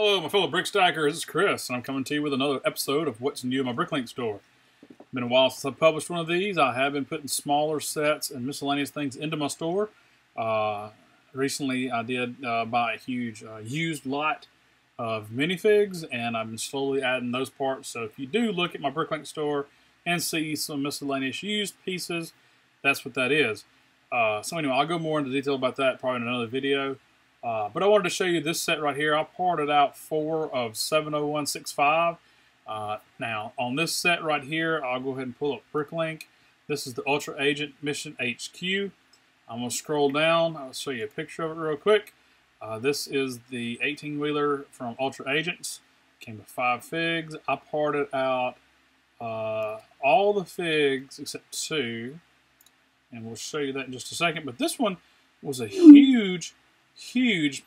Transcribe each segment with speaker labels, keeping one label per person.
Speaker 1: Hello, my fellow brick stackers. This is Chris, and I'm coming to you with another episode of What's New in my BrickLink store. Been a while since I published one of these. I have been putting smaller sets and miscellaneous things into my store. Recently, I did buy a huge used lot of minifigs, and I've been slowly adding those parts. So if you do look at my BrickLink store and see some miscellaneous used pieces, that's what that is. So anyway, I'll go more into detail about that probably in another video. But I wanted to show you this set right here. I parted out 4 of 70165. Now, on this set right here, I'll go ahead and pull up BrickLink. This is the Ultra Agent Mission HQ. I'm going to scroll down. I'll show you a picture of it real quick. This is the 18-wheeler from Ultra Agents. Came with 5 figs. I parted out all the figs except 2. And we'll show you that in just a second. But this one was a huge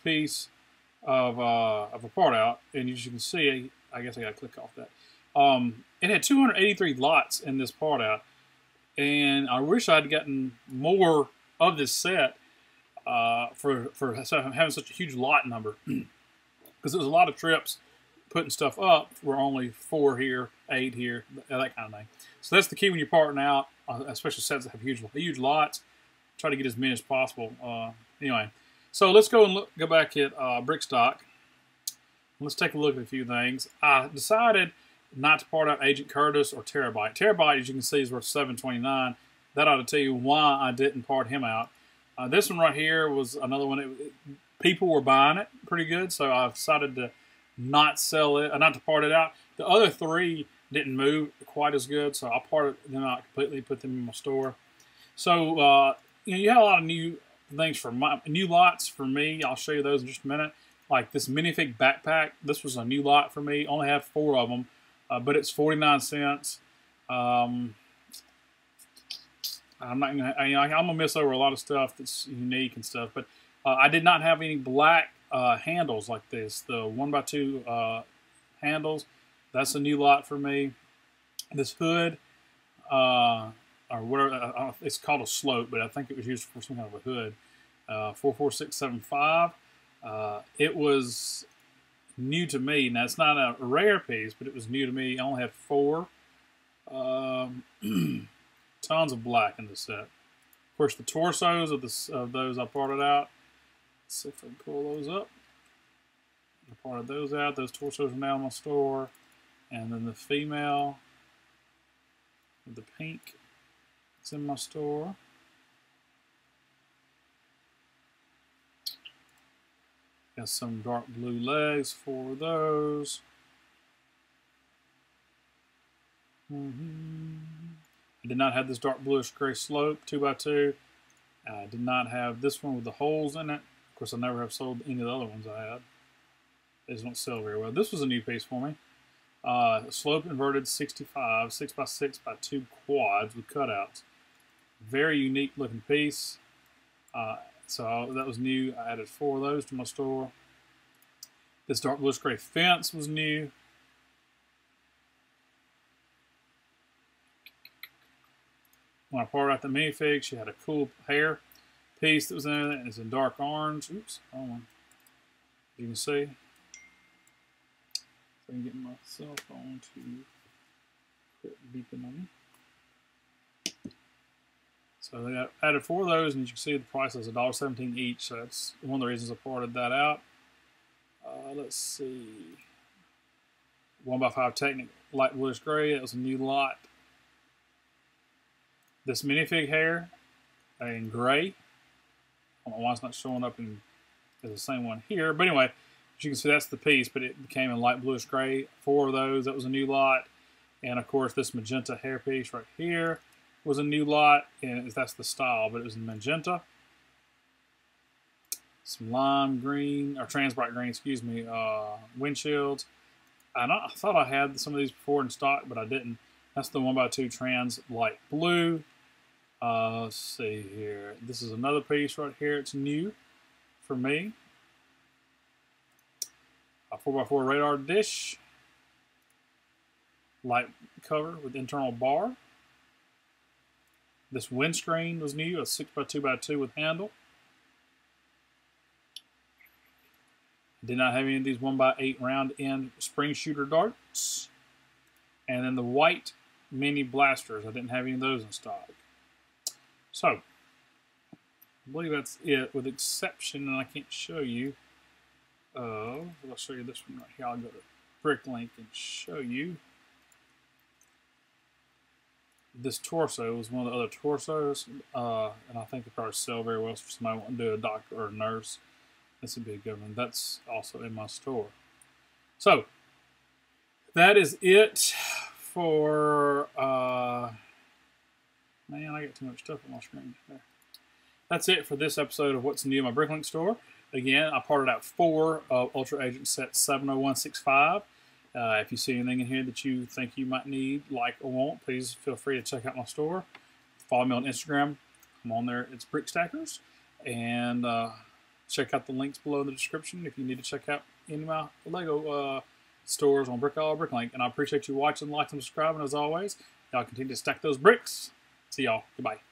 Speaker 1: piece of a part out, and as you can see, I guess I gotta click off that. It had 283 lots in this part out, and I wish I'd gotten more of this set for having such a huge lot number, because there was a lot of trips putting stuff up. We're only 4 here, 8 here, that kind of thing. So that's the key when you're parting out, especially sets that have huge lots. Try to get as many as possible. Anyway. So let's go and go back at Brickstock. Let's take a look at a few things. I decided not to part out Agent Curtis or Terabyte. Terabyte, as you can see, is worth $7.29. That ought to tell you why I didn't part him out. This one right here was another one. People were buying it pretty good, so I decided to not sell it, not to part it out. The other 3 didn't move quite as good, so I parted them out completely, put them in my store. So you have a lot of new things for new lots for me. I'll show you those in just a minute. Like this minifig backpack, this was a new lot for me. Only have 4 of them, but it's 49 cents. I'm not gonna, I'm gonna miss over a lot of stuff that's unique and stuff. But I did not have any black handles like this. The 1x2 handles. That's a new lot for me. This hood. Or whatever, it's called a slope, but I think it was used for some kind of a hood. 44675. It was new to me. Now, it's not a rare piece, but it was new to me. I only had 4. Tons of black in the set. Of course, the torsos of those I parted out. Let's see if I can pull those up. I parted those out. Those torsos are now in my store. And then the female with the pink. It's in my store. Got some dark blue legs for those. I did not have this dark bluish gray slope 2x2. I did not have this one with the holes in it. Of course, I never have sold any of the other ones I had. They just don't sell very well. This was a new piece for me. Slope inverted 65, 6x6x2 quads with cutouts. Very unique looking piece. So that was new. I added 4 of those to my store. This dark bluish gray fence was new. When I parted out the minifig, she had a cool hair piece that was in it. It's in dark orange. Oops, hold on. You can see. So I can get my cell phone to quit beeping on me. So they added 4 of those, and you can see the price is $1.17 each. So that's one of the reasons I parted that out. Let's see. 1x5 Technic light bluish gray. That was a new lot. This minifig hair in gray. I don't know why it's not showing up in the same one here. But anyway, as you can see, that's the piece, but it became in light bluish gray. 4 of those. That was a new lot. And of course, this magenta hair piece right here was a new lot, and that's the style, but it was in magenta. Some lime green, or trans bright green, excuse me, windshields. I thought I had some of these before in stock, but I didn't. That's the 1x2 trans light blue. Let's see here. This is another piece right here. It's new for me. A 4x4 radar dish. Light cover with internal bar. This windscreen was new, a 6x2x2 with handle. Did not have any of these 1x8 round end spring shooter darts. And then the white mini blasters. I didn't have any of those in stock. So, I believe that's it, with exception, and I can't show you. I'll show you this one right here. I'll go to BrickLink and show you. This torso is one of the other torsos, and I think they probably sell very well for somebody wanting to do a doctor or a nurse. This would be a good one. That's also in my store. So, that is it for, man, I got too much stuff on my screen there. That's it for this episode of What's New in my BrickLink store. Again, I parted out 4 of Ultra Agent Set 70165. If you see anything in here that you think you might need, like, or want, please feel free to check out my store. Follow me on Instagram. I'm on there. It's BrickStackers. And check out the links below in the description if you need to check out any of my Lego stores on BrickLink or BrickLink. And I appreciate you watching, liking, and subscribing as always. Y'all continue to stack those bricks. See y'all. Goodbye.